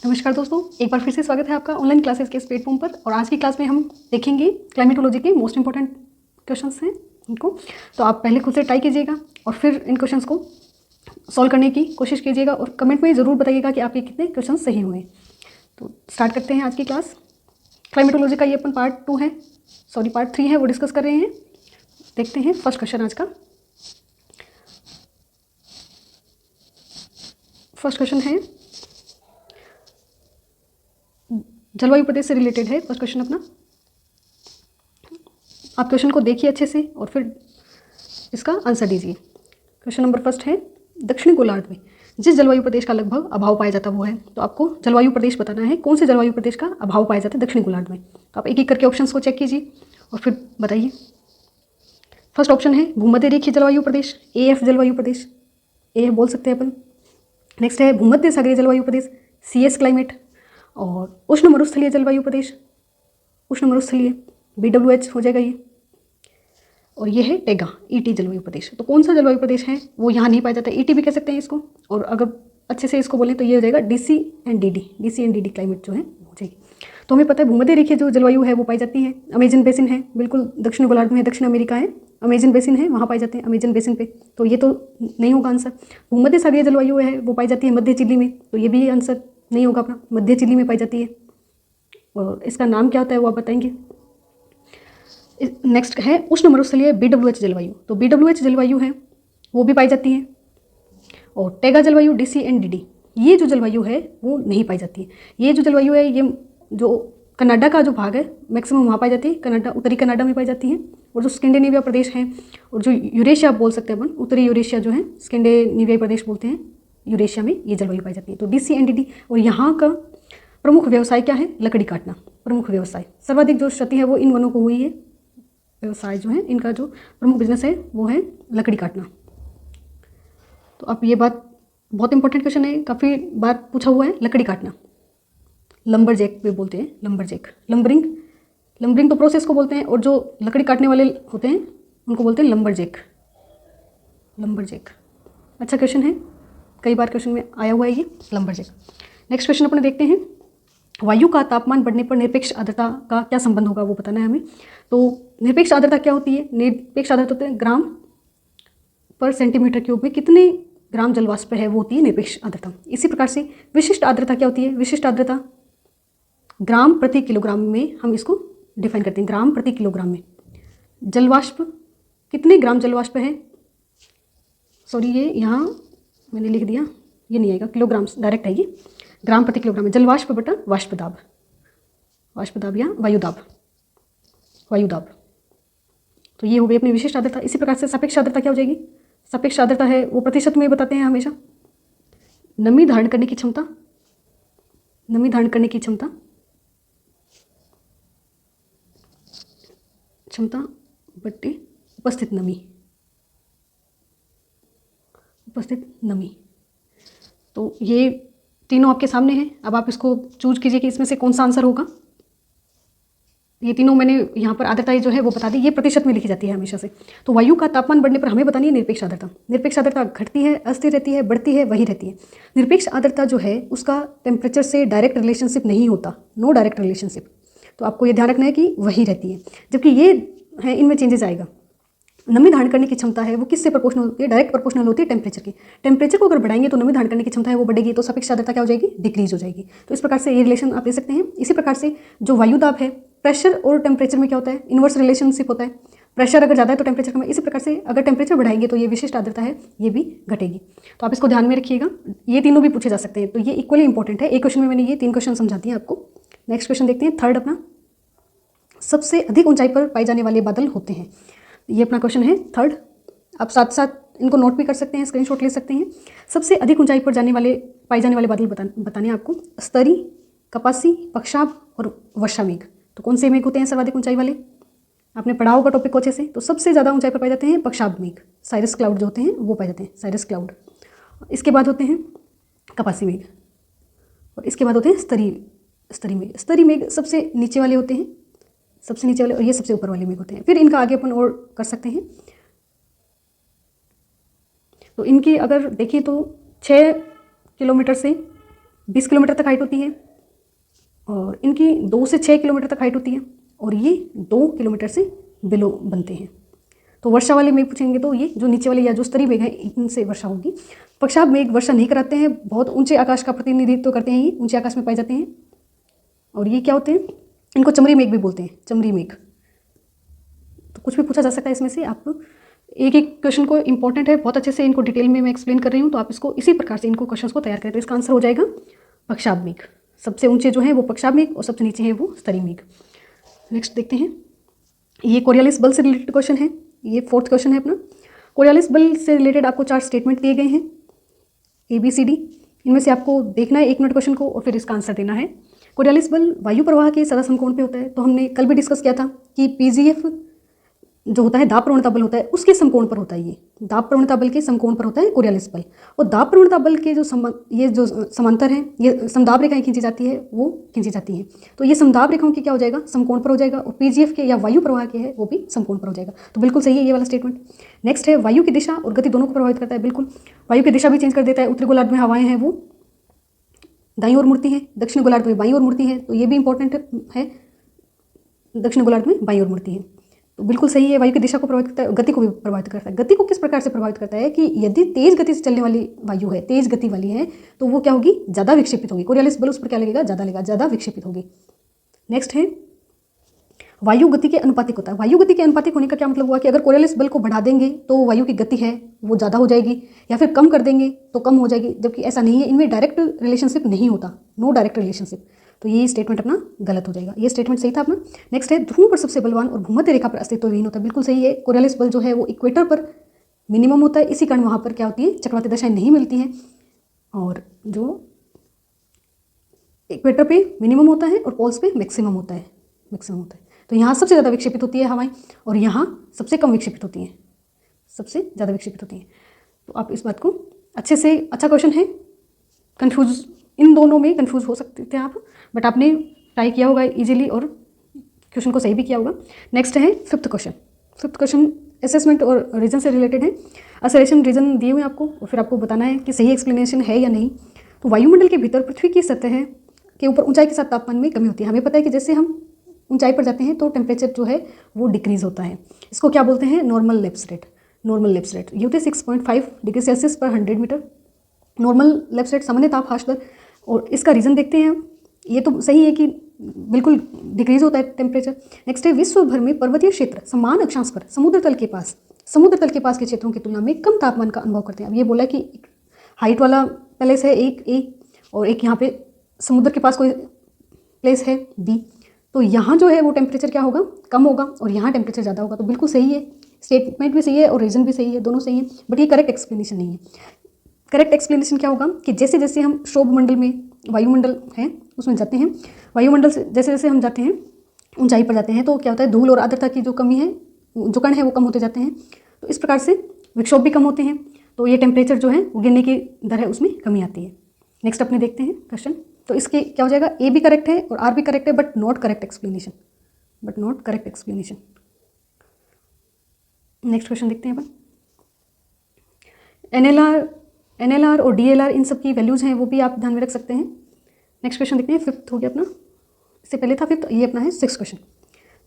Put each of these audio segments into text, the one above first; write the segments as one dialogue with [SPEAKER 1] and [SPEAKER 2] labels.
[SPEAKER 1] नमस्कार दोस्तों, एक बार फिर से स्वागत है आपका ऑनलाइन क्लासेस के इस प्लेटफॉर्म पर। और आज की क्लास में हम देखेंगे क्लाइमेटोलॉजी के मोस्ट इंपॉर्टेंट क्वेश्चंस हैं इनको। तो आप पहले खुद से ट्राई कीजिएगा और फिर इन क्वेश्चंस को सॉल्व करने की कोशिश कीजिएगा और कमेंट में ज़रूर बताइएगा कि आपके कितने क्वेश्चन सही हुए। तो स्टार्ट करते हैं आज की क्लास। क्लाइमेटोलॉजी का ये अपन पार्ट 3 है, वो डिस्कस कर रहे हैं। देखते हैं फर्स्ट क्वेश्चन आज का। फर्स्ट क्वेश्चन है, जलवायु प्रदेश से रिलेटेड है फर्स्ट क्वेश्चन अपना। आप क्वेश्चन को देखिए अच्छे से और फिर इसका आंसर दीजिए। क्वेश्चन नंबर फर्स्ट है, दक्षिणी गोलार्ध में जिस जलवायु प्रदेश का लगभग अभाव पाया जाता वो है। तो आपको जलवायु प्रदेश बताना है, कौन से जलवायु प्रदेश का अभाव पाया जाता है दक्षिणी गोलार्ध में। तो आप एक एक करके ऑप्शंस को चेक कीजिए और फिर बताइए। फर्स्ट ऑप्शन है भूमध्य रेखीय जलवायु प्रदेश, AF जलवायु प्रदेश, AF बोल सकते हैं अपन। नेक्स्ट है भूमध्य सागरीय जलवायु प्रदेश, CS क्लाइमेट। और उष्ण मरुस्थलीय जलवायु प्रदेश, उष्ण मरुस्थलीय, BWH हो जाएगा ये। और ये है टेगा, ET जलवायु प्रदेश। तो कौन सा जलवायु प्रदेश है वो यहाँ नहीं पाया जाता, ET भी कह सकते हैं इसको। और अगर अच्छे से इसको बोलें तो ये हो जाएगा DC एंड DD क्लाइमेट जो है हो जाएगी। तो हमें पता है भूमध्य रेखीय जो जलवायु है वो पाई जाती है, अमेजन बेसिन है, बिल्कुल दक्षिण गोलार्ध में है, दक्षिण अमेरिका है, अमेजन बेसिन है, वहाँ पाए जाते हैं अमेजन बेसिन पे। तो ये तो नहीं होगा आंसर। भूमध्य सागरीय जलवायु है वो पाई जाती है मध्य चिली में, तो ये भी आंसर नहीं होगा अपना, मध्य चिली में पाई जाती है। और इसका नाम क्या होता है वो आप बताएंगे। नेक्स्ट है उष्ण मरुस्थलीय BWH जलवायु। तो BWH जलवायु है वो भी पाई जाती है। और टेगा जलवायु DC एंड DD, ये जो जलवायु है वो नहीं पाई जाती है। ये जो जलवायु है ये जो कनाडा का जो भाग है मैक्सिमम वहाँ पाई जाती है, कनाडा, उत्तरी कनाडा में पाई जाती है। और जो स्कैंडिनेविया प्रदेश हैं और जो यूरेशिया आप बोल सकते हैं अपन, उत्तरी यूरेशिया जो है स्कैंडिनेविया प्रदेश बोलते हैं, यूरेशिया में ये जलवायु पाई जाती है। तो DC एंड DD। और यहाँ का प्रमुख व्यवसाय क्या है, लकड़ी काटना। प्रमुख व्यवसाय, सर्वाधिक जो क्षति है वो इन वनों को हुई है। व्यवसाय जो है इनका जो प्रमुख बिजनेस है वो है लकड़ी काटना। तो अब ये बात बहुत इंपॉर्टेंट क्वेश्चन है, काफ़ी बार पूछा हुआ है, लकड़ी काटना। लंबरजैक भी बोलते हैं, लंबरजैक, लंबरिंग तो प्रोसेस को बोलते हैं, और जो लकड़ी काटने वाले होते हैं उनको बोलते हैं लंबरजैक। अच्छा क्वेश्चन है, कई बार क्वेश्चन में आया हुआ है ये लंबरजैक। नेक्स्ट क्वेश्चन अपने देखते हैं, वायु का तापमान बढ़ने पर निरपेक्ष आर्द्रता का क्या संबंध होगा वो बताना है हमें। तो निरपेक्ष आर्द्रता क्या होती है, निरपेक्ष आर्द्रता होते हैं ग्राम पर सेंटीमीटर क्यूब में कितने ग्राम जलवाष्प है वो होती है निरपेक्ष आर्द्रता। इसी प्रकार से विशिष्ट आर्द्रता क्या होती है, विशिष्ट आर्द्रता ग्राम प्रति किलोग्राम में हम इसको डिफाइन करते हैं। ग्राम प्रति किलोग्राम में जलवाष्प, कितने ग्राम जलवाष्प है, सॉरी ये यहाँ मैंने लिख दिया, ये नहीं आएगा, किलोग्राम डायरेक्ट आएगी। ग्राम प्रति किलोग्राम में जलवाष्प बटा वाष्पदाब, वाष्पदाब या वायुदाब। तो ये हो गई अपनी विशिष्ट आर्द्रता। इसी प्रकार से सापेक्ष आर्द्रता क्या हो जाएगी, सापेक्ष आर्द्रता है वो प्रतिशत में बताते हैं हमेशा। नमी धारण करने की क्षमता, नमी धारण करने की क्षमता बटे उपस्थित नमी। तो ये तीनों आपके सामने हैं। अब आप इसको चूज कीजिए कि इसमें से कौन सा आंसर होगा। ये तीनों मैंने यहाँ पर आर्द्रता जो है वो बता दी, ये प्रतिशत में लिखी जाती है हमेशा से। तो वायु का तापमान बढ़ने पर हमें बतानी है निरपेक्ष आर्द्रता। निरपेक्ष आर्द्रता घटती है, अस्थिर रहती है, बढ़ती है, वही रहती है। निरपेक्ष आर्द्रता जो है उसका टेम्परेचर से डायरेक्ट रिलेशनशिप नहीं होता, नो डायरेक्ट रिलेशनशिप। तो आपको ये ध्यान रखना है कि वही रहती है, जबकि ये है इनमें चेंजेस आएगा। नमी धारण करने की क्षमता है वो किससे प्रोपोर्शनल होती है, डायरेक्ट प्रोपोर्शनल होती है टेम्परेचर की। टेम्परेचर को अगर बढ़ाएंगे तो नमी धारण करने की क्षमता है वो बढ़ेगी, तो सापेक्ष आर्द्रता क्या हो जाएगी, डिक्रीज हो जाएगी। तो इस प्रकार से ये रिलेशन आप ले सकते हैं। इसी प्रकार से जो वायुदाब है, प्रेशर और टेम्परेचर में क्या होता है, इन्वर्स रिलेशनशिप होता है। प्रेशर अगर ज़्यादा है तो टेम्परेचर कम है। इसी प्रकार से अगर टेम्परेचर बढ़ाएंगे तो ये विशिष्ट आर्द्रता है ये भी घटेगी। तो आप इसको ध्यान में रखिएगा, ये तीनों भी पूछे जा सकते हैं, तो ये इक्वली इंपॉर्टेंट है। एक क्वेश्चन में मैंने ये 3 क्वेश्चन समझा दिए आपको। नेक्स्ट क्वेश्चन देखते हैं, थर्ड अपना, सबसे अधिक ऊंचाई पर पाए जाने वाले बादल होते हैं। ये अपना क्वेश्चन है थर्ड। आप साथ साथ इनको नोट भी कर सकते हैं, स्क्रीनशॉट ले सकते हैं। सबसे अधिक ऊंचाई पर पाए जाने वाले बादल बताने आपको, स्तरी, कपासी, पक्षाभ और वर्षा मेघ। तो कौन से मेघ होते हैं सर्वाधिक ऊंचाई वाले, आपने पढ़ा होगा टॉपिक को अच्छे से। तो सबसे ज़्यादा ऊंचाई पर पाए जाते हैं पक्षाभ मेघ, साइरस क्लाउड जो होते हैं वो पाए जाते हैं, साइरस क्लाउड। इसके बाद होते हैं कपासी मेघ और इसके बाद होते हैं स्तरी मेघ। स्तरी मेघ सबसे नीचे वाले होते हैं, सबसे नीचे वाले, और ये सबसे ऊपर वाले मेघ होते हैं। फिर इनका आगे अपन और कर सकते हैं। तो इनकी अगर देखें तो 6 किलोमीटर से किलोमीटर तक हाइट होती है, और इनकी 2 से 6 किलोमीटर तक हाइट होती है, और ये 2 किलोमीटर से बिलो बनते हैं। तो वर्षा वाले मेघ पूछेंगे तो ये जो नीचे वाले या जो स्तरीय मेघ हैं इनसे वर्षा होगी। पक्षाभ मेघ वर्षा नहीं कराते हैं, बहुत ऊंचे आकाश का प्रतिनिधित्व करते हैं, ये ऊंचे आकाश में पाए जाते हैं। और ये क्या होते हैं, इनको चमरी मेघ भी बोलते हैं, चमरी मेघ। तो कुछ भी पूछा जा सकता है इसमें से। आप एक एक क्वेश्चन को इंपॉर्टेंट है, बहुत अच्छे से इनको डिटेल में मैं एक्सप्लेन कर रही हूँ, तो आप इसको इसी प्रकार से इनको क्वेश्चन को तैयार करें। तो इसका आंसर हो जाएगा पक्षाभ मेघ। सबसे ऊंचे जो हैं वो पक्षाभ मेघ और सबसे नीचे हैं वो स्तरीय मेघ। नेक्स्ट देखते हैं, ये कोरियालिस बल से रिलेटेड क्वेश्चन है। ये 4th क्वेश्चन है अपना। कोरियालिस बल से रिलेटेड आपको 4 स्टेटमेंट दिए गए हैं ABCD। इनमें से आपको देखना है 1 मिनट क्वेश्चन को और फिर इसका आंसर देना है। कोरियालिस बल वायु प्रवाह के सदा समकोण पे होता है। तो हमने कल भी डिस्कस किया था कि PGF जो होता है दाब प्रवणता बल होता है उसके समकोण पर होता है। ये दाब प्रवणता बल के समकोण पर होता है कोरियालिस बल। और दाब प्रवणता बल के जो ये जो समांतर हैं, ये समदाब रेखाएं खींची जाती है, वो खींची जाती हैं। तो ये समदाब रेखाओं की क्या हो जाएगा, समकोण पर हो जाएगा। और PGF के या वायु प्रवाह के है वो भी समकोण पर हो जाएगा। तो बिल्कुल सही है ये वाला स्टेटमेंट। नेक्स्ट है, वायु की दिशा और गति दोनों को प्रभावित करता है। बिल्कुल, वायु की दिशा भी चेंज कर देता है। उत्तरी गोलार्ध में हवाएं हैं वो दाईं ओर मुड़ती हैं, दक्षिण गोलार्ध में बाईं ओर मुड़ती हैं। तो ये भी इंपॉर्टेंट है, दक्षिण गोलार्ध में बाईं ओर मुड़ती है। तो बिल्कुल सही है, वायु की दिशा को प्रभावित करता है, गति को भी प्रभावित करता है। गति को किस प्रकार से प्रभावित करता है कि यदि तेज गति से चलने वाली वायु है, तेज गति वाली है, तो वो क्या होगी, ज़्यादा विक्षेपित होगी। कोरियालिस बल उस पर क्या लगेगा, ज़्यादा लगेगा, ज़्यादा विक्षेपित होगी। नेक्स्ट है, वायु गति के अनुपातिक होता है। वायु गति के अनुपातिक होने का क्या मतलब हुआ कि अगर कोरियालिस बल को बढ़ा देंगे तो वायु की गति है वो ज़्यादा हो जाएगी, या फिर कम कर देंगे तो कम हो जाएगी, जबकि ऐसा नहीं है। इनमें डायरेक्ट रिलेशनशिप नहीं होता, नो डायरेक्ट रिलेशनशिप। तो ये स्टेटमेंट अपना गलत हो जाएगा। ये स्टेटमेंट सही था अपना। नेक्स्ट है, ध्रुव पर सबसे बलवान और भूमध्य रेखा पर अस्तित्वहीन होता है। बिल्कुल सही है, कोरियालिस बल जो है वो इक्वेटर पर मिनिमम होता है, इसी कारण वहाँ पर क्या होती है, चक्रवाती दशाएं नहीं मिलती हैं। और जो इक्वेटर पे मिनिमम होता है और पोल्स पे मैक्सिमम होता है, मैक्सिमम होता है। तो यहाँ सबसे ज़्यादा विक्षेपित होती है हवाएं और यहाँ सबसे कम विक्षेपित होती हैं, सबसे ज़्यादा विक्षेपित होती हैं। तो आप इस बात को अच्छे से, अच्छा क्वेश्चन है, कंफ्यूज इन दोनों में कंफ्यूज हो सकते थे आप, बट आपने ट्राई किया होगा इजीली और क्वेश्चन को सही भी किया होगा। नेक्स्ट है 5th question. 5th question assessment और रीजन से रिलेटेड है। असलेशन रीजन दिए हुए आपको और फिर आपको बताना है कि सही एक्सप्लेनेशन है या नहीं। तो वायुमंडल के भीतर पृथ्वी की सतह के ऊपर ऊंचाई के साथ तापमान में कमी होती है। हमें पता है कि जैसे हम ऊंचाई पर जाते हैं तो टेम्परेचर जो है वो डिक्रीज होता है। इसको क्या बोलते हैं, normal lapse rate. Normal lapse rate UT 6.5 degree Celsius पर 100 मीटर। नॉर्मल लैप्स रेट सामान्य ताप हाश दर। और इसका रीज़न देखते हैं हम। ये तो सही है कि बिल्कुल डिक्रीज होता है टेम्परेचर। नेक्स्ट है, विश्व भर में पर्वतीय क्षेत्र समान अक्षांश पर समुद्र तल के पास के क्षेत्रों की तुलना में कम तापमान का अनुभव करते हैं। अब ये बोला कि हाइट वाला प्लेस है एक A और एक यहाँ पे समुद्र के पास कोई प्लेस है B। तो यहाँ जो है वो टेम्परेचर क्या होगा, कम होगा, और यहाँ टेम्परेचर ज़्यादा होगा। तो बिल्कुल सही है, स्टेटमेंट भी सही है और रीज़न भी सही है, दोनों सही है, बट ये करेक्ट एक्सप्लेनेशन नहीं है। करेक्ट एक्सप्लेनेशन क्या होगा कि जैसे जैसे हम शोभ मंडल में, वायुमंडल है उसमें जाते हैं, वायुमंडल से जैसे जैसे हम जाते हैं ऊंचाई पर जाते हैं तो क्या होता है, धूल और आर्द्रता की जो कमी है, जो कण है वो कम होते जाते हैं। तो इस प्रकार से विक्षोभ भी कम होते हैं। तो ये टेम्परेचर जो है वो गिरने की दर है उसमें कमी आती है। नेक्स्ट अपने देखते हैं क्वेश्चन। तो इसके क्या हो जाएगा, A भी करेक्ट है और R भी करेक्ट है, but not correct explanation, but not correct explanation. Next question देखते हैं अपन। NLR और DLR इन सब की वैल्यूज़ हैं वो भी आप ध्यान में रख सकते हैं। नेक्स्ट क्वेश्चन देखते हैं, 5th हो गया अपना, इससे पहले था 5th, ये अपना है 6th क्वेश्चन।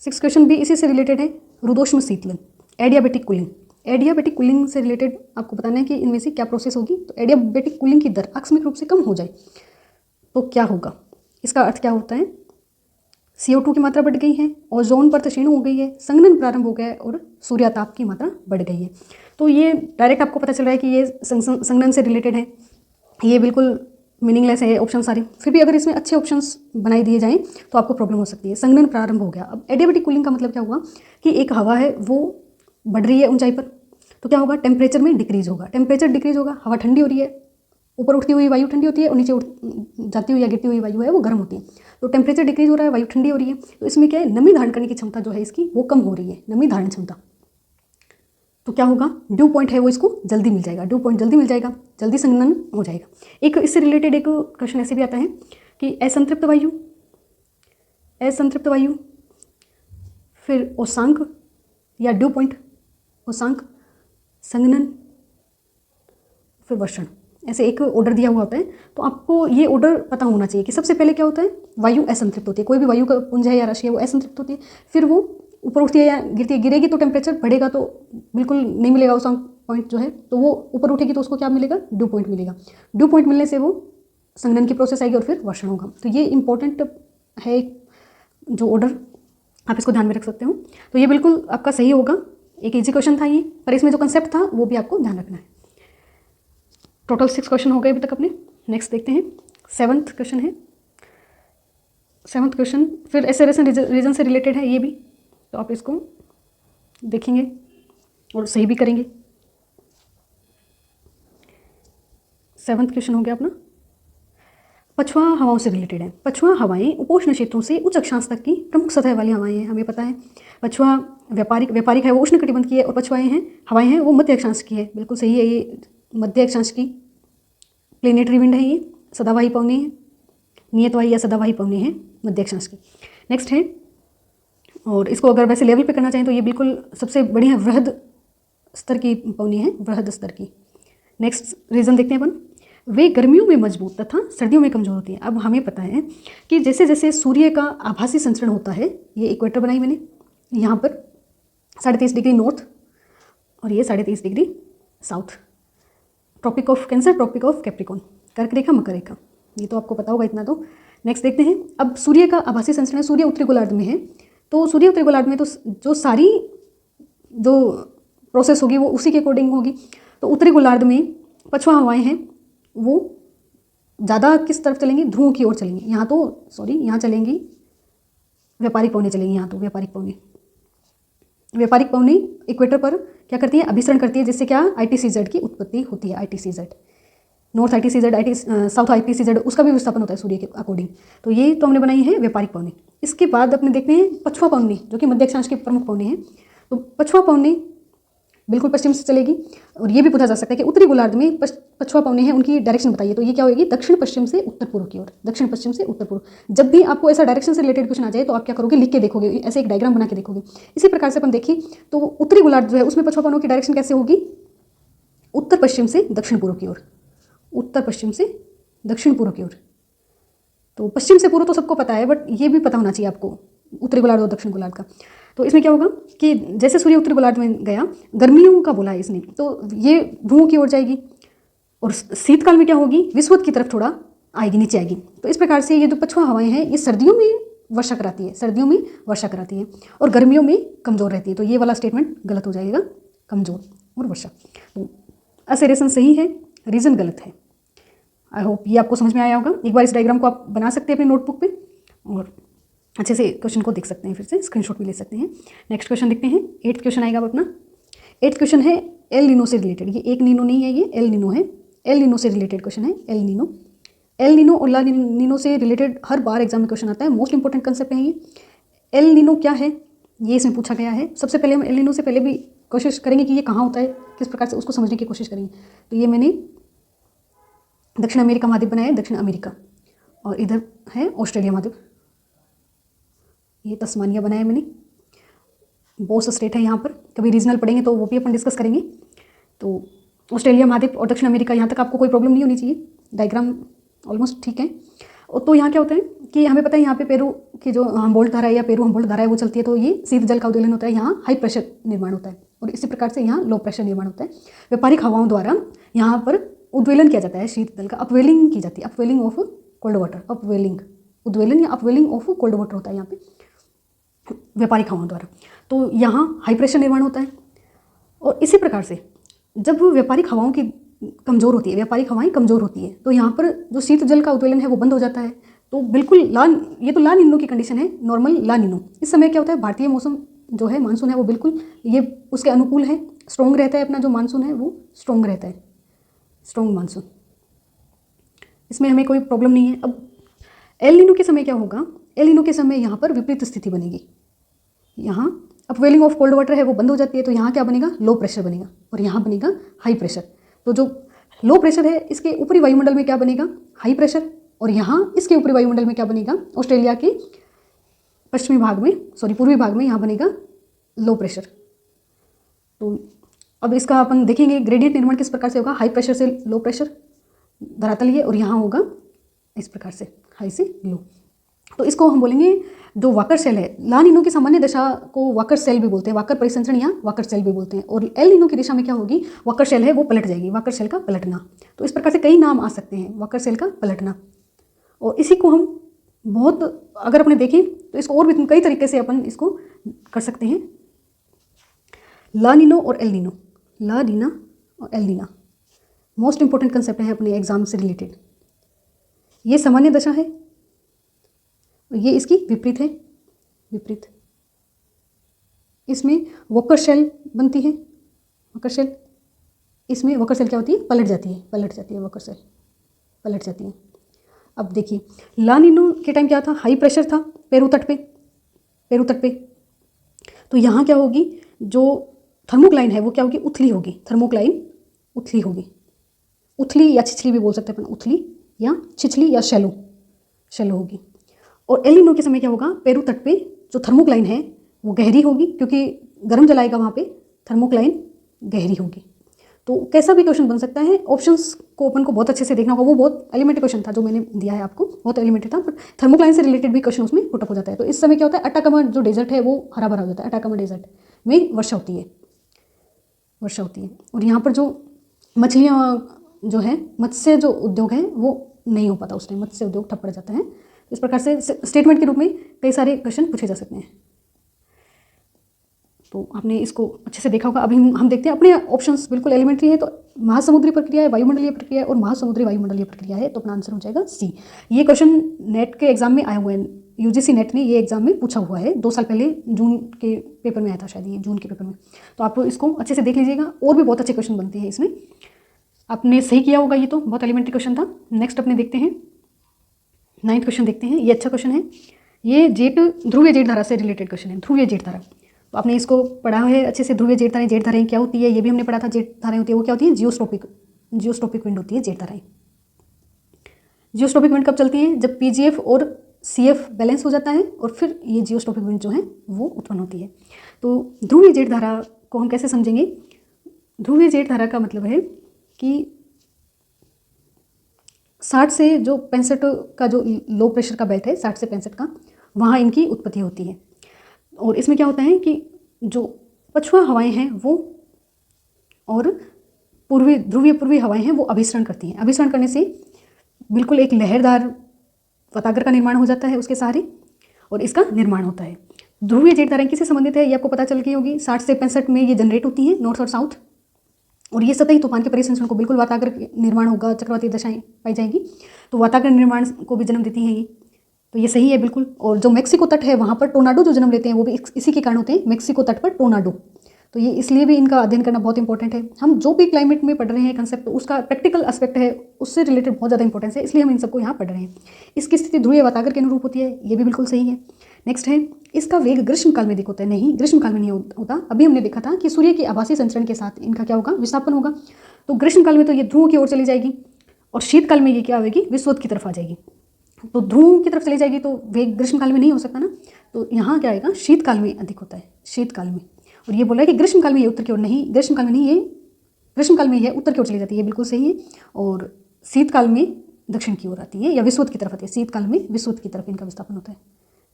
[SPEAKER 1] 6th क्वेश्चन भी इसी से रिलेटेड है, रुदोष्म शीतलन, एडियाबेटिक कूलिंग। एडियाबेटिक कूलिंग से रिलेटेड आपको बताना है कि इनमें से क्या प्रोसेस होगी। तो एडियाबेटिक कूलिंग की दर आकस्मिक रूप से कम हो जाए तो क्या होगा, इसका अर्थ क्या होता है, CO2 की मात्रा बढ़ गई है, ओजोन परत क्षीण हो गई है, संघनन प्रारंभ हो गया है और सूर्याताप की मात्रा बढ़ गई है। तो ये डायरेक्ट आपको पता चल रहा है कि ये संघनन से रिलेटेड है। ये बिल्कुल मीनिंगलेस है ऑप्शन सारे। फिर भी अगर इसमें अच्छे ऑप्शंस बनाई दिए जाएं तो आपको प्रॉब्लम हो सकती है। संघनन प्रारंभ हो गया। अब एडियाबेटिक कूलिंग का मतलब क्या हुआ कि एक हवा है वो बढ़ रही है ऊंचाई पर, तो क्या होगा, टेम्परेचर में डिक्रीज होगा। टेम्परेचर डिक्रीज होगा, हवा ठंडी हो रही है, ऊपर उठती हुई वायु ठंडी होती है और नीचे जाती हुई या गिरती हुई वायु है वो गर्म होती है। तो टेम्परेचर डिक्रीज हो रहा है, वायु ठंडी हो रही है, तो इसमें क्या है, नमी धारण करने की क्षमता जो है इसकी वो कम हो रही है, नमी धारण क्षमता। तो क्या होगा, ड्यू पॉइंट है वो इसको जल्दी मिल जाएगा, ड्यू पॉइंट जल्दी मिल जाएगा, जल्दी संघनन हो जाएगा। एक इससे रिलेटेड एक क्वेश्चन ऐसे भी आता है कि असंतृप्त वायु, फिर ओसांक या ड्यू पॉइंट, ओसांक, संघनन, फिर वर्षण, ऐसे एक ऑर्डर दिया हुआ होता है, तो आपको ये ऑर्डर पता होना चाहिए कि सबसे पहले क्या होता है, वायु असंतृप्त होती है, कोई भी वायु का पुंज है या राशि है वो असंतृप्त होती है, फिर वो ऊपर उठती है या गिरती है। गिरेगी तो टेम्परेचर बढ़ेगा, तो बिल्कुल नहीं मिलेगा उस पॉइंट जो है, तो वो ऊपर उठेगी तो उसको क्या मिलेगा, ड्यू पॉइंट मिलेगा। ड्यू पॉइंट मिलने से वो संघनन की प्रोसेस आएगी और फिर वर्षण होगा। तो ये इंपॉर्टेंट है जो ऑर्डर, आप इसको ध्यान में रख सकते हो। तो ये बिल्कुल आपका सही होगा। एक इजी क्वेश्चन था ये, पर इसमें जो कंसेप्ट था वो भी आपको ध्यान रखना है। टोटल 6 क्वेश्चन हो गए अभी तक अपने। नेक्स्ट देखते हैं, 7th क्वेश्चन है। 7th क्वेश्चन फिर एसेरेशन रीजन से रिलेटेड है ये भी, तो आप इसको देखेंगे और सही भी करेंगे। 7th क्वेश्चन हो गया अपना, पछुआ हवाओं से रिलेटेड है। पछुआ हवाएं उपोष्ण क्षेत्रों से उच्च अक्षांश तक की प्रमुख सतह वाली हवाएं हैं, हमें पता है। पछुआ व्यापारिक है वो उष्ण कटिबंध की है, और पछुआएं हैं हवाएं हैं वो मध्य अक्षांश की है। बिल्कुल सही है, ये मध्य अक्षांश की प्लेनेटरी विंड है, ये सदावाही पवनी है, नियतवाही या सदावाही पवनी है मध्य अक्षांश की। नेक्स्ट है, और इसको अगर वैसे लेवल पे करना चाहें तो ये बिल्कुल सबसे बढ़िया वृहद स्तर की पवनी है, वृहद स्तर की। नेक्स्ट रीजन देखते हैं अपन, वे गर्मियों में मजबूत तथा सर्दियों में कमजोर होती है। अब हमें पता है कि जैसे जैसे सूर्य का आभासी संचरण होता है, ये इक्वेटर बनाई मैंने, यहाँ पर 33.5 डिग्री नॉर्थ और ये 33.5 degree south, Tropic of Cancer, Tropic of Capricorn, कर्क रेखा, मकर रेखा, ये तो आपको पता होगा इतना तो। नेक्स्ट देखते हैं, अब सूर्य का आभासी संचरण, सूर्य उत्तरी गोलार्ध में है, तो सूर्य उत्तरी गोलार्ध में तो जो सारी जो प्रोसेस होगी वो उसी के अकॉर्डिंग होगी। तो उत्तरी गोलार्ध में पछुआ हवाएं हैं वो ज़्यादा किस तरफ चलेंगी, ध्रुवों की ओर चलेंगी। यहाँ तो यहाँ चलेंगी व्यापारिक पवनी चलेंगी, यहाँ तो व्यापारिक पवनी इक्वेटर पर क्या करती है, अभिसरण करती है, जिससे क्या ITCZ की उत्पत्ति होती है। ITCZ, north ITCZ, south ITCZ, उसका भी विस्थापन होता है सूर्य के अकॉर्डिंग। तो ये तो हमने बनाई है व्यापारिक पवनी। इसके बाद अपने देखते हैं पछुआ पवनी, जो कि मध्य अक्षांश की प्रमुख पवनी है। तो पछुआ पवनी बिल्कुल पश्चिम से चलेगी, और ये भी पूछा जा सकता है कि उत्तरी गोलार्ध में पछुआ पवनी है, उनकी डायरेक्शन बताइए। तो ये क्या होगी, दक्षिण पश्चिम से उत्तर पूर्व की ओर, दक्षिण पश्चिम से उत्तर पूर्व। जब भी आपको ऐसा डायरेक्शन से रिलेटेड क्वेश्चन आ जाए तो आप क्या करोगे, लिख के देखोगे, ऐसे एक डायग्राम बना के देखोगे। इसी प्रकार से अपन देखिए तो उत्तरी गोलार्ध जो है उसमें पछुआ पवनों की डायरेक्शन कैसे होगी, उत्तर पश्चिम से दक्षिण पूर्व की ओर, उत्तर पश्चिम से दक्षिण पूर्व की ओर। तो पश्चिम से पूर्व तो सबको पता है, बट ये भी पता होना चाहिए आपको उत्तरी गोलार्ध और दक्षिण गोलार्ध का। तो इसमें क्या होगा कि जैसे सूर्य उत्तरी गोलार्ध में गया, गर्मियों का बोला है इसने, तो ये ध्रुवों की ओर जाएगी, और शीतकाल में क्या होगी, विषुवत की तरफ थोड़ा आएगी, नीचे आएगी। तो इस प्रकार से ये जो पछुआ हवाएं हैं ये सर्दियों में वर्षा कराती है, सर्दियों में वर्षा कराती है, और गर्मियों में कमज़ोर रहती है। तो ये वाला स्टेटमेंट गलत हो जाएगा, कमज़ोर और वर्षा। तो असेरेशन सही है, रीजन गलत है। आई होप ये आपको समझ में आया होगा। एक बार इस डायग्राम को आप बना सकते हैं अपनी नोटबुक पे, और अच्छे से क्वेश्चन को देख सकते हैं, फिर से स्क्रीनशॉट भी ले सकते हैं। नेक्स्ट क्वेश्चन देखते हैं, 8th क्वेश्चन आएगा अब अपना। 8th क्वेश्चन है एल नीनो से रिलेटेड। ये एक नीनो नहीं है, ये एल नीनो है, एल नीनो से रिलेटेड क्वेश्चन है। एल नीनो और ला नीनो से रिलेटेड हर बार एग्जाम में क्वेश्चन आता है, मोस्ट इंपॉर्टेंट कंसेप्ट है ये। एल नीनो क्या है ये इसमें पूछा गया है। सबसे पहले हम एल नीनो से पहले भी कोशिश करेंगे कि ये कहाँ होता है, किस प्रकार से उसको समझने की कोशिश करेंगे। तो ये मैंने दक्षिण अमेरिका महाद्वीप बनाया है, दक्षिण अमेरिका, और इधर है ऑस्ट्रेलिया महाद्वीप, ये तस्मानिया बनाया मैंने, बोस स्टेट है यहाँ पर। कभी रीजनल पढ़ेंगे तो वो भी अपन डिस्कस करेंगे। तो ऑस्ट्रेलिया महाद्वीप और दक्षिण अमेरिका, यहाँ तक आपको कोई प्रॉब्लम नहीं होनी चाहिए, डायग्राम ऑलमोस्ट ठीक है। तो यहाँ क्या होता है कि हमें पता है यहाँ पे पेरू की जो हम्बोल्ट धारा है या पेरू हम्बोल्ट धारा है वो चलती है, तो ये शीत जल का उद्वेलन होता है, यहाँ हाई प्रेशर निर्माण होता है, और इसी प्रकार से यहाँ लो प्रेशर निर्माण होता है। व्यापारिक हवाओं द्वारा यहाँ पर उद्वेलन किया जाता है शीत जल का, अपवेलिंग की जाती है, upwelling of cold water, upwelling, उद्वेलन या अपवेलिंग ऑफ कोल्ड वाटर होता है यहाँ पे व्यापारिक हवाओं द्वारा। तो यहाँ हाई प्रेशर निर्माण होता है, और इसी प्रकार से जब व्यापारिक हवाओं की कमज़ोर होती है, व्यापारिक हवाएं कमज़ोर होती है, तो यहाँ पर जो शीत जल का उद्वेलन है वो बंद हो जाता है। तो बिल्कुल ये तो ला निनो की कंडीशन है, नॉर्मल ला निनो। इस समय क्या होता है, भारतीय मौसम जो है, मानसून है, वो बिल्कुल ये उसके अनुकूल है, स्ट्रॉन्ग रहता है, अपना जो मानसून है वो स्ट्रॉन्ग रहता है, स्ट्रॉन्ग मानसून, इसमें हमें कोई प्रॉब्लम नहीं है। अब एल नीनो के समय क्या होगा, एल नीनो के समय यहाँ पर विपरीत स्थिति बनेगी, यहाँ अपवेलिंग ऑफ कोल्ड वाटर है वो बंद हो जाती है, तो यहाँ क्या बनेगा, लो प्रेशर बनेगा, और यहाँ बनेगा हाई प्रेशर। तो जो लो प्रेशर है इसके ऊपरी वायुमंडल में क्या बनेगा, हाई प्रेशर, और यहाँ इसके ऊपरी वायुमंडल में क्या बनेगा, ऑस्ट्रेलिया के पश्चिमी भाग में, पूर्वी भाग में यहाँ बनेगा लो प्रेशर। तो अब इसका अपन देखेंगे ग्रेडियंट निर्माण किस प्रकार से होगा, हाई प्रेशर से लो प्रेशर, धरातलीय और यहाँ होगा इस प्रकार से हाई से लो। तो इसको हम बोलेंगे जो वाकर सेल है, ला नीनो की सामान्य दशा को वाकर सेल भी बोलते हैं, वाकर परिसंचरण या वाकर सेल भी बोलते हैं। और एल नीनो की दिशा में क्या होगी, वाकर सेल है वो पलट जाएगी, वाकर सेल का पलटना। तो इस प्रकार से कई नाम आ सकते हैं, वाकर सेल का पलटना। और इसी को हम बहुत अगर अपने देखें तो इसको और भी कई तरीके से अपन इसको कर सकते हैं। ला नीनो और एल नीनो, ला नीना और El Nina most important concept है अपने एग्जाम से रिलेटेड। ये सामान्य दशा है और ये इसकी विपरीत है, विपरीत। इसमें वॉकर शेल बनती है, वॉकर शेल। इसमें वॉकर शेल क्या होती है, पलट जाती है, पलट जाती है, वॉकर शेल पलट जाती है। अब देखिए ला नीनो के टाइम क्या था, हाई प्रेशर था पेरू तट पे, पेरू तट पे। तो यहाँ क्या होगी, जो थर्मोक्लाइन है वो क्या होगी, उथली होगी, थर्मोक्लाइन उथली होगी, उथली या छिछली भी बोल सकते हैं अपन, उथली या छिछली या शैलो, शैलो होगी। और एल नीनो के समय क्या होगा, पेरू तट पे जो थर्मोक्लाइन है वो गहरी होगी, क्योंकि गर्म जलाएगा वहाँ पे, थर्मोक्लाइन गहरी होगी। तो कैसा भी क्वेश्चन बन सकता है, ऑप्शंस को अपन को बहुत अच्छे से देखना होगा। वो बहुत एलिमेंट्री क्वेश्चन था जो मैंने दिया है आपको, बहुत एलिमेंट्री था, बट थर्मोक्लाइन से रिलेटेड भी क्वेश्चन उसमें पुटअप हो जाता है। तो इस समय क्या होता है, अटाकामा जो डेजर्ट है वो हरा भरा हो जाता है, अटाकामा डेजर्ट में वर्षा होती है, वर्षा होती है। और यहाँ पर जो मछलियाँ जो है, मत्स्य जो उद्योग है वो नहीं हो पाता उस टाइम, मत्स्य उद्योग ठप पड़ जाता है। इस प्रकार से स्टेटमेंट के रूप में कई सारे क्वेश्चन पूछे जा सकते हैं। तो आपने इसको अच्छे से देखा होगा। अभी हम देखते हैं अपने ऑप्शंस बिल्कुल एलिमेंट्री है। तो महासमुद्री प्रक्रिया है, वायुमंडलीय प्रक्रिया है और महासमुद्री वायुमंडलीय प्रक्रिया है, तो अपना आंसर हो जाएगा सी। ये क्वेश्चन नेट के एग्जाम में आए हुए हैं, यूजीसी नेट ने ये एग्जाम में पूछा हुआ है 2 साल पहले, जून के पेपर में आया था शायद, ये जून के पेपर में। तो आप इसको अच्छे से देख लीजिएगा, और भी बहुत अच्छे क्वेश्चन बनते हैं इसमें। आपने सही किया होगा, ये तो बहुत एलिमेंट्री क्वेश्चन था। नेक्स्ट अपने देखते हैं 9th क्वेश्चन देखते हैं। ये अच्छा क्वेश्चन है, ये जेट ध्रुवीय जेट धारा से रिलेटेड क्वेश्चन है, ध्रुवीय जेट धारा। तो आपने इसको पढ़ा है अच्छे से, ध्रुवीय जेट धाराएं, जेट धाराएं क्या होती है ये भी हमने पढ़ा था। जेट धाराएं होती है वो क्या होती है, जियोस्ट्रोपिक, जियोस्ट्रोपिक विंड होती है जेट धाराएं। जियोस्ट्रोपिक विंड कब चलती है, जब पीजीएफ और सीएफ बैलेंस हो जाता है और फिर ये जियोस्ट्रोपिक विंड जो है वो उत्पन्न होती है। तो ध्रुवीय जेट धारा को हम कैसे समझेंगे, ध्रुवीय जेट धारा का मतलब है कि 60 से जो 65 का जो लो प्रेशर का बेल्ट है, 60 से 65 का, वहाँ इनकी उत्पत्ति होती है। और इसमें क्या होता है कि जो पछुआ हवाएं हैं वो और ध्रुवीय पूर्वी हवाएं हैं वो अभिसरण करती हैं। अभिसरण करने से बिल्कुल एक लहरदार पतागर का निर्माण हो जाता है उसके सहारे, और इसका निर्माण होता है। ध्रुवीय जेट धाराएं किससे संबंधित है ये आपको पता चल गई होगी। 60 से 65 में ये जनरेट होती हैं, नॉर्थ और साउथ। और ये सतही तूफान के परिसंचरण को बिल्कुल वातागर निर्माण होगा, चक्रवाती दशाएं पाई जाएंगी, तो वातागर निर्माण को भी जन्म देती हैं ये। तो ये सही है बिल्कुल। और जो मेक्सिको तट है वहाँ पर टोर्नाडो जो जन्म लेते हैं वो भी इसी के कारण होते हैं, मेक्सिको तट पर टोर्नाडो। तो ये इसलिए भी इनका अध्ययन करना बहुत इंपॉर्टेंट है। हम जो भी क्लाइमेट में पढ़ रहे हैं कंसेप्ट, उसका प्रैक्टिकल एस्पेक्ट है, उससे रिलेटेड बहुत ज़्यादा इंपॉर्टेंस है, इसलिए हम इन सबको यहाँ पढ़ रहे हैं। इसकी स्थिति ध्रुवीय वातागर के अनुरूप होती है, ये भी बिल्कुल सही है। नेक्स्ट है, इसका वेग ग्रीष्मकाल में अधिक होता है। नहीं, ग्रीष्मकाल में नहीं होता। अभी हमने देखा था कि सूर्य के आभासी संचरण के साथ इनका क्या होगा, विस्थापन होगा। तो ग्रीष्मकाल में तो ये ध्रुव की ओर चली जाएगी, और शीतकाल में ये क्या होगी, विषुवत की तरफ आ जाएगी। तो ध्रुव की तरफ चली जाएगी तो वेग ग्रीष्मकाल में नहीं हो सकता ना, तो यहाँ क्या आएगा, शीतकाल में अधिक होता है, शीतकाल में। और ये बोला है कि ग्रीष्मकाल में ये उत्तर की ओर नहीं, ग्रीष्मकाल में नहीं, ये ग्रीष्मकाल में ये उत्तर की ओर चली जाती है, ये बिल्कुल सही है। और शीतकाल में दक्षिण की ओर आती है या विषुवत की तरफ आती है, शीतकाल में विषुवत की तरफ इनका विस्थापन होता है।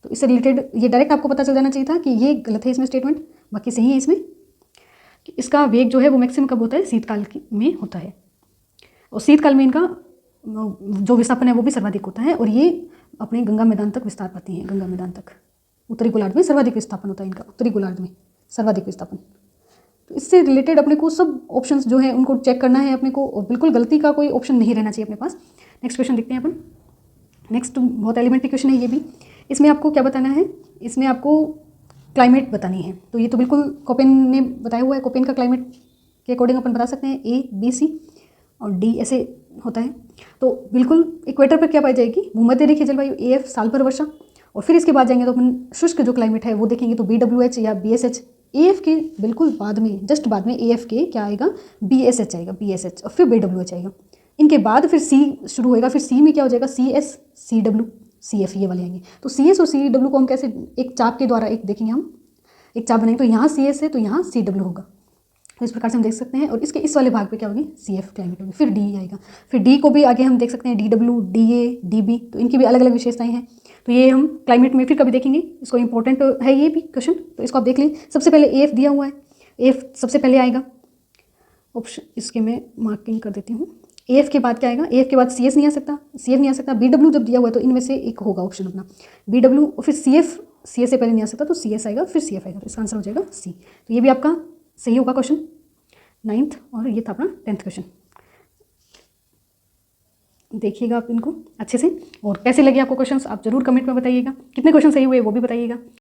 [SPEAKER 1] तो इससे रिलेटेड ये डायरेक्ट आपको पता चल जाना चाहिए था कि ये गलत है इसमें स्टेटमेंट, बाकी सही है इसमें। इसका वेग जो है वो मैक्सिमम कब होता है, शीतकाल में होता है। और शीतकाल में इनका जो विस्थापन है वो भी सर्वाधिक होता है, और ये अपने गंगा मैदान तक विस्तार पाती हैं, गंगा मैदान तक। उत्तरी गोलार्ध में सर्वाधिक विस्थापन होता है इनका, उत्तरी गोलार्ध में सर्वाधिक विस्थापन। तो इससे रिलेटेड अपने को सब ऑप्शंस जो है उनको चेक करना है अपने को, और बिल्कुल गलती का कोई ऑप्शन नहीं रहना चाहिए अपने पास। नेक्स्ट क्वेश्चन देखते हैं अपन। नेक्स्ट बहुत एलिमेंट्री क्वेश्चन है ये भी। इसमें आपको क्या बताना है, इसमें आपको क्लाइमेट बतानी है। तो ये तो बिल्कुल कोपेन ने बताया हुआ है, कोपेन का क्लाइमेट के अकॉर्डिंग अपन बता सकते हैं, ए बी सी और डी ऐसे होता है। तो बिल्कुल इक्वेटर पर क्या पाई जाएगी, भूमध्य रेखीय जलवायु, एएफ साल भर वर्षा। और फिर इसके बाद जाएंगे तो अपन शुष्क जो क्लाइमेट है वो देखेंगे, तो BWH या BSH। एएफ के बिल्कुल बाद में, जस्ट बाद में एएफ के क्या आएगा, BSH आएगा, BSH, और फिर BWH आएगा। इनके बाद फिर सी शुरू होएगा, फिर सी में क्या हो जाएगा, CS, CW, CF, ये वाले आएंगे। तो CS और CW को हम कैसे एक चाप के द्वारा एक देखेंगे, हम एक चाप बनाएंगे, तो यहाँ CS है तो यहाँ CW होगा। तो इस प्रकार से हम देख सकते हैं। और इसके इस वाले भाग पे क्या होगी, CF क्लाइमेट होगी। फिर D आएगा, फिर D को भी आगे हम देख सकते हैं, DW, DA, DB, तो इनकी भी अलग अलग विशेषताएं हैं। तो ये हम क्लाइमेट में फिर कभी देखेंगे, इसको इंपॉर्टेंट है ये भी क्वेश्चन, तो इसको आप देख लीजिए। सबसे पहले AF दिया हुआ है, AF सबसे पहले आएगा ऑप्शन, इसके मैं मार्किंग कर देती हूँ। AF के बाद क्या आएगा, AF के बाद CS नहीं आ सकता, CF नहीं आ सकता, BW जब दिया हुआ है तो इनमें से एक होगा ऑप्शन अपना BW, और फिर CF, CS से पहले नहीं आ सकता तो CS आएगा, फिर CF आएगा, तो इसका आंसर हो जाएगा C। तो ये भी आपका सही होगा क्वेश्चन 9th, और ये था अपना 10th क्वेश्चन। देखिएगा आप इनको अच्छे से, और कैसे लगे आपको क्वेश्चंस आप जरूर कमेंट में बताइएगा। कितने क्वेश्चन सही हुए वो भी बताइएगा।